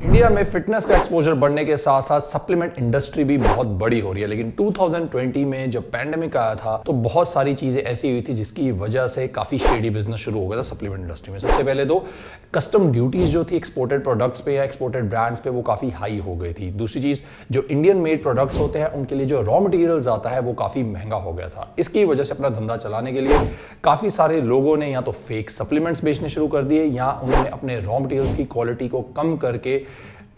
India में fitness का exposure बढ़ने के साथ साथ सप्लीमेंट इंडस्ट्री भी बहुत बड़ी हो रही है, लेकिन 2020 में जब पैंडेमिक आया था तो बहुत सारी चीजें ऐसी हुई थी जिसकी वजह से काफी शेडी बिजनेस शुरू हो गया था सप्लीमेंट इंडस्ट्री में। सबसे पहले तो कस्टम ड्यूटीज जो थी एक्सपोर्टेड प्रोडक्ट्स पे या एक्सपोर्टेड ब्रांड्स पे वो काफी हाई हो गई थी। दूसरी चीज, जो इंडियन मेड प्रोडक्ट्स होते हैं उनके लिए जो रॉ मटेरियल्स आता है वो काफी महंगा हो गया था। इसकी वजह से अपना धंधा चलाने के लिए काफी सारे लोगों ने या तो फेक सप्लीमेंट्स बेचने शुरू कर दिए या उन्होंने अपने रॉ मटेरियल्स की क्वालिटी को कम करके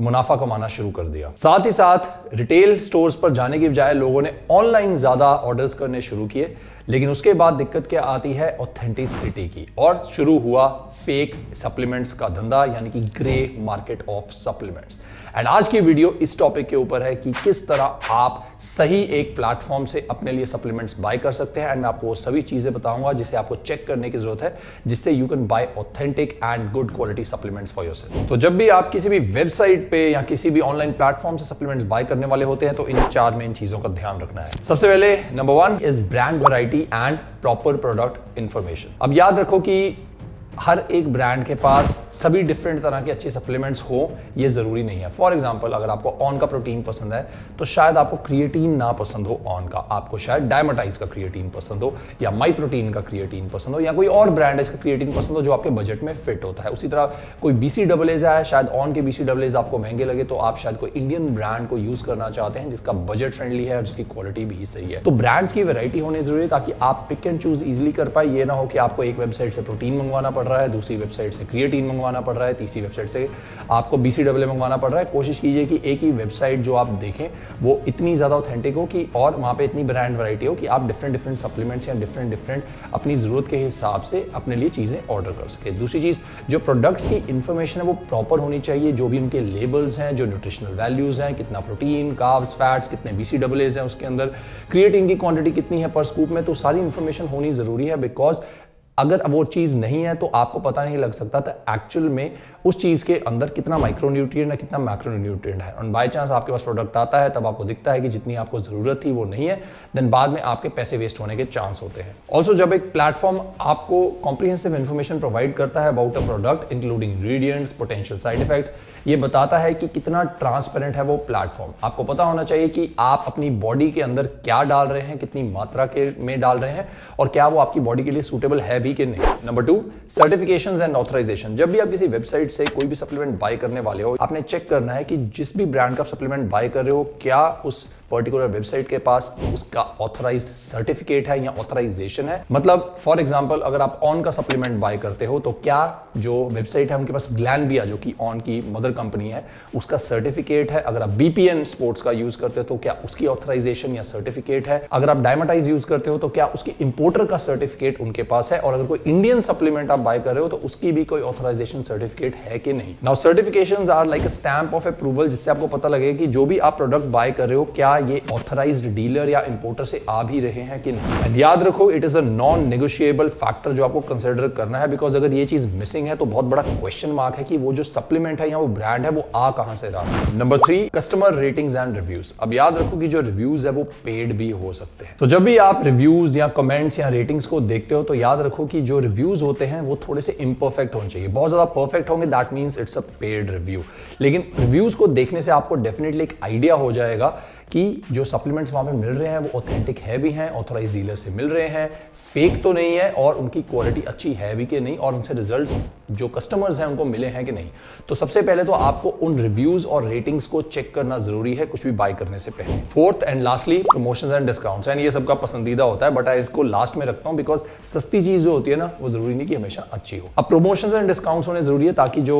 मुनाफा कमाना शुरू कर दिया। साथ ही साथ रिटेल स्टोर्स पर जाने की बजाय लोगों ने ऑनलाइन ज्यादा ऑर्डर्स करने शुरू किए, लेकिन उसके बाद दिक्कत क्या आती है ऑथेंटिसिटी की, और शुरू हुआ फेक सप्लीमेंट्स का धंधा, यानी कि grey market of supplements. And आज की वीडियो इस टॉपिक के ऊपर है कि किस तरह आप सही एक प्लेटफॉर्म से अपने लिए सप्लीमेंट्स बाय कर सकते हैं। एंड मैं आपको वो सभी चीजें बताऊंगा जिसे आपको चेक करने की जरूरत है, जिससे you can buy authentic and good quality supplements for yourself. तो जब भी आप किसी भी वेबसाइट पे या किसी भी ऑनलाइन प्लेटफॉर्म से सप्लीमेंट्स बाय करने वाले होते हैं तो इन 4 मेन चीजों का ध्यान रखना है। सबसे पहले number 1 is brand variety and proper product information. अब याद रखो कि हर एक ब्रांड के पास सभी डिफरेंट तरह के अच्छे सप्लीमेंट्स हो ये जरूरी नहीं है। फॉर एग्जांपल, अगर आपको ऑन का प्रोटीन पसंद है तो शायद आपको क्रिएटिन ना पसंद हो ऑन का, आपको शायद डायमेटाइज का क्रिएटिन पसंद हो या माई प्रोटीन का क्रिएटिन पसंद हो या कोई और ब्रांड है इसका क्रिएटिन पसंद हो जो आपके बजट में फिट होता है। उसी तरह कोई BCAAs है, शायद ऑन के BCAAs आपको महंगे लगे तो आप शायद कोई इंडियन ब्रांड को यूज करना चाहते हैं जिसका बजट फ्रेंडली है और जिसकी क्वालिटी भी सही है। तो ब्रांड्स की वैरायटी होनी जरूरी है ताकि आप पिक एंड चूज इजिली कर पाए। ये ना हो कि आपको एक वेबसाइट से प्रोटीन मंगवाना पड़ रहा है, दूसरी वेबसाइट से क्रिएटिन मंगवाना पड़ रहा है, तीसरी वेबसाइट से आपको BCAA मंगवाना पड़ रहा है। कोशिश कीजिए कि एक ही वेबसाइट जो आप देखें वो इतनी ज्यादा ऑथेंटिक हो कि और वहां पे इतनी ब्रांड वैरायटी हो कि आप डिफरेंट सप्लीमेंट्स या डिफरेंट अपनी जरूरत के हिसाब से अपने लिए चीजें ऑर्डर कर सके। दूसरी चीज, जो प्रोडक्ट्स की इंफॉर्मेशन है वो प्रॉपर होनी चाहिए, जो भी उनके लेबल्स हैं, जो न्यूट्रिशनल वैल्यूज हैं, कितना प्रोटीन, कार्ब्स, फैट्स, कितने BCAAs हैं उसके अंदर, क्रिएटिन की क्वांटिटी कितनी है पर स्कूप में, तो सारी इंफॉर्मेशन होनी जरूरी है। बिकॉज अगर वो चीज नहीं है तो आपको पता नहीं लग सकता था एक्चुअल में उस चीज के अंदर कितना माइक्रोन्यूट्रिएंट है, कितना मैक्रोन्यूट्रिएंट है। और बाय चांस आपके पास प्रोडक्ट आता है तब आपको दिखता है कि जितनी आपको जरूरत थी वो नहीं है, देन बाद में आपके पैसे वेस्ट होने के चांस होते हैं। ऑल्सो जब एक प्लेटफॉर्म आपको कॉम्प्रिहेंसिव इन्फॉर्मेशन प्रोवाइड करता है about a product including ingredients, potential side effects, ये बताता है कि कितना ट्रांसपेरेंट है वो प्लेटफॉर्म। आपको पता होना चाहिए कि आप अपनी बॉडी के अंदर क्या डाल रहे हैं, कितनी मात्रा के में डाल रहे हैं और क्या वो आपकी बॉडी के लिए सूटेबल है भी कि नहीं। Number 2, certifications and authorization. जब भी आप किसी वेबसाइट से कोई भी सप्लीमेंट बाय करने वाले हो, आपने चेक करना है कि जिस भी ब्रांड का सप्लीमेंट बाय कर रहे हो क्या उस पर्टिकुलर वेबसाइट के पास उसका ऑथराइज्ड सर्टिफिकेट है या ऑथराइजेशन है। मतलब फॉर एग्जांपल, अगर आप ऑन का सप्लीमेंट बाय करते हो तो क्या जो वेबसाइट है उनके पास ग्लैनविया, जो कि ऑन की मदर कंपनी है, उसका सर्टिफिकेट है। अगर आप BPN स्पोर्ट्स का यूज करते हो तो क्या उसकी ऑथराइजेशन या सर्टिफिकेट है। अगर आप डायमेटाइज यूज करते हो तो क्या उसकी इंपोर्टर का सर्टिफिकेट उनके पास है। और अगर कोई इंडियन सप्लीमेंट आप बाय कर रहे हो तो उसकी भी कोई ऑथराइजेशन सर्टिफिकेट है कि नहीं। Now certifications are like a stamp of approval, जिससे आपको पता लगे कि जो भी आप प्रोडक्ट बाय कर रहे हो क्या ये ऑथराइज्ड डीलर या इंपोर्टर से आ भी रहे हैं कि नहीं। एंड याद रखो, it is a non negotiable factor जो आपको कंसीडर करना है, बिकॉज अगर ये चीज मिसिंग है तो बहुत बड़ा क्वेश्चन मार्क है कि वो जो सप्लीमेंट है या वो ब्रांड है वो आ कहां से रहा है। Number 3, customer ratings and reviews. अब याद रखो कि जो रिव्यूज है वो पेड भी हो सकते हैं। तो जब भी आप रिव्यूज या कमेंट्स या रेटिंग्स को देखते हो तो याद रखो कि जो रिव्यूज होते हैं वो थोड़े से इम्परफेक्ट होने चाहिए। बहुत ज्यादा परफेक्ट होंगे that means it's a paid review. लेकिन रिव्यूज को देखने से आपको डेफिनेटली एक आइडिया हो जाएगा कि जो सप्लीमेंट्स वहां पे मिल रहे हैं वो ऑथेंटिक है भी हैं, ऑथराइज्ड डीलर से मिल रहे हैं, फेक तो नहीं है, और उनकी क्वालिटी अच्छी है भी कि नहीं, और उनसे रिजल्ट्स जो कस्टमर्स हैं उनको मिले हैं कि नहीं। तो सबसे पहले तो आपको उन रिव्यूज और रेटिंग्स को चेक करना जरूरी है कुछ भी बाय करने से पहले। 4th and lastly, promotions and discounts. And ये सबका पसंदीदा होता है, बट आई इसको लास्ट में रखता हूं बिकॉज सस्ती चीज जो होती है ना वो जरूरी नहीं कि हमेशा अच्छी हो। अब प्रमोशंस एंड डिस्काउंट्स होने जरूरी है ताकि जो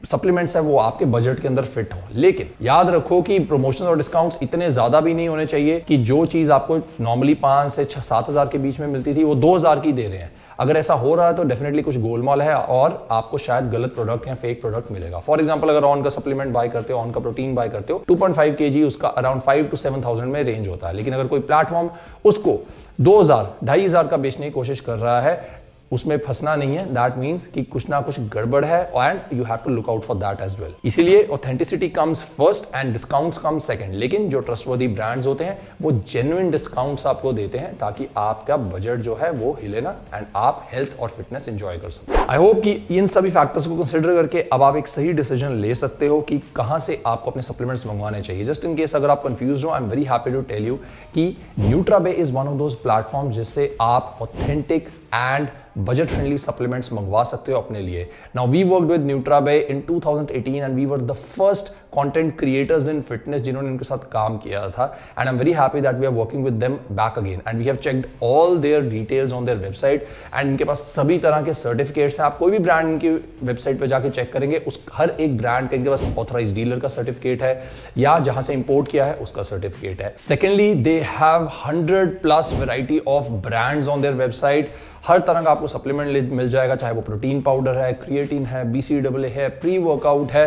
सप्लीमेंट्स है वो आपके बजट के अंदर फिट हो। लेकिन याद रखो कि प्रमोशन और डिस्काउंट्स इतने ज्यादा भी नहीं होने चाहिए कि जो चीज आपको नॉर्मली 5 से 7 हजार के बीच में मिलती थी वो 2000 की दे रहे हैं। अगर ऐसा हो रहा है तो डेफिनेटली कुछ गोलमाल है और आपको शायद गलत प्रोडक्ट या फेक प्रोडक्ट मिलेगा। फॉर एग्जांपल, अगर ऑन का सप्लीमेंट बाय करते हो, ऑन का प्रोटीन बाय करते हो, 2.5 kg उसका अराउंड 5 to 7,000 में रेंज होता है। लेकिन अगर कोई प्लेटफॉर्म उसको 2,000, 2,500 का बेचने की कोशिश कर रहा है उसमें फंसना नहीं है। दैट मीन्स कि कुछ ना कुछ गड़बड़ है and you have to look out for that as well. इसीलिए authenticity comes first and discounts come second. लेकिन जो ट्रस्टवर्दी ब्रांड्स होते हैं वो जेन्युइन डिस्काउंट्स आपको देते हैं ताकि आपका बजट जो है वो हिले ना एंड आप हेल्थ और फिटनेस एंजॉय कर सको। आई होप कि इन सभी फैक्टर्स को कंसिडर करके अब आप एक सही डिसीजन ले सकते हो कि कहां से आपको अपने सप्लीमेंट्स मंगवाने चाहिए। जस्ट इन केस अगर आप कंफ्यूज हो, I am very happy to tell you कि Nutrabay is one of those platform जिससे आप authentic and budget friendly supplements मंगवा सकते हो अपने लिए। Now we worked with Nutrabay in 2018 and we were the first content creators in fitness जिन्होंने इनके साथ काम किया था and I am very happy that we are working with them back again and we have checked all there details on their website and इनके पास सभी तरह के सर्टिफिकेट्स हैं। आप कोई भी ब्रांड इनकी वेबसाइट पर जाके चेक करेंगे, उस हर एक ब्रांड का इनके पास ऑथराइज्ड डीलर का सर्टिफिकेट है या जहां से इंपोर्ट किया है उसका सर्टिफिकेट है। Secondly, they have 100+ variety of brands on their website. हर तरह का आपको सप्लीमेंट मिल जाएगा, चाहे वो प्रोटीन पाउडर है, क्रिएटिन है, BCAA है, प्री वर्कआउट है,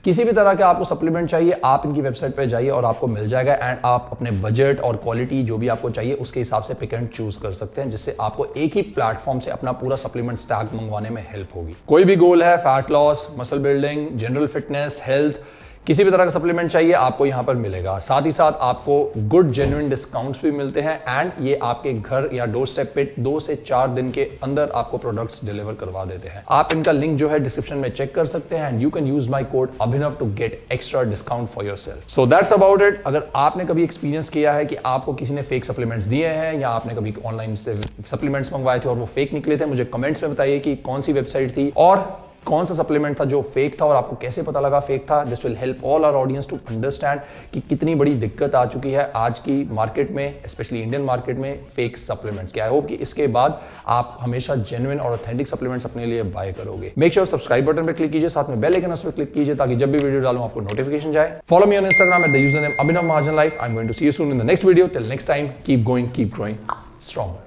किसी भी तरह का आपको सप्लीमेंट चाहिए आप इनकी वेबसाइट पे जाइए और आपको मिल जाएगा एंड आप अपने बजट और क्वालिटी जो भी आपको चाहिए उसके हिसाब से पिक एंड चूज कर सकते हैं, जिससे आपको एक ही प्लेटफॉर्म से अपना पूरा सप्लीमेंट स्टैक मंगवाने में हेल्प होगी। कोई भी गोल है, fat loss, muscle building, general fitness, health, किसी भी तरह का सप्लीमेंट चाहिए आपको यहां पर मिलेगा। साथ ही साथ आपको गुड जेन्युइन डिस्काउंट्स भी मिलते हैं एंड ये आपके घर या डोर स्टेप पे 2 से 4 दिन के अंदर आपको प्रोडक्ट्स डिलीवर करवा देते हैं। आप इनका लिंक जो है डिस्क्रिप्शन में चेक कर सकते हैं and you can use my code Abhinav to get extra discount for yourself. So that's about it. अगर आपने कभी एक्सपीरियंस किया है कि आपको किसी ने फेक सप्लीमेंट्स दिए हैं या आपने कभी ऑनलाइन से सप्लीमेंट्स मंगवाए थे और वो फेक निकले थे, मुझे कमेंट्स में बताइए कि कौन सी वेबसाइट थी और कौन सा सप्लीमेंट था जो फेक था और आपको कैसे पता लगा फेक था। This will help all our audience to understand कि कितनी बड़ी दिक्कत आ चुकी है आज की मार्केट में, स्पेशली इंडियन मार्केट में फेक सप्लीमेंट्स की। आई होप कि इसके बाद आप हमेशा जेन्युइन और ऑथेंटिक सप्लीमेंट्स अपने लिए बाय करोगे। मेक श्योर सब्सक्राइब बटन पे क्लिक कीजिए, साथ में बेल आइकन उस पर क्लिक कीजिए ताकि जब भी वीडियो डालूं आपको नोटिफिकेशन जाए। Follow me on Instagram at the username Abhinav Mahajan life. I am going to see you soon in the next video. Till next time, keep going, keep growing stronger.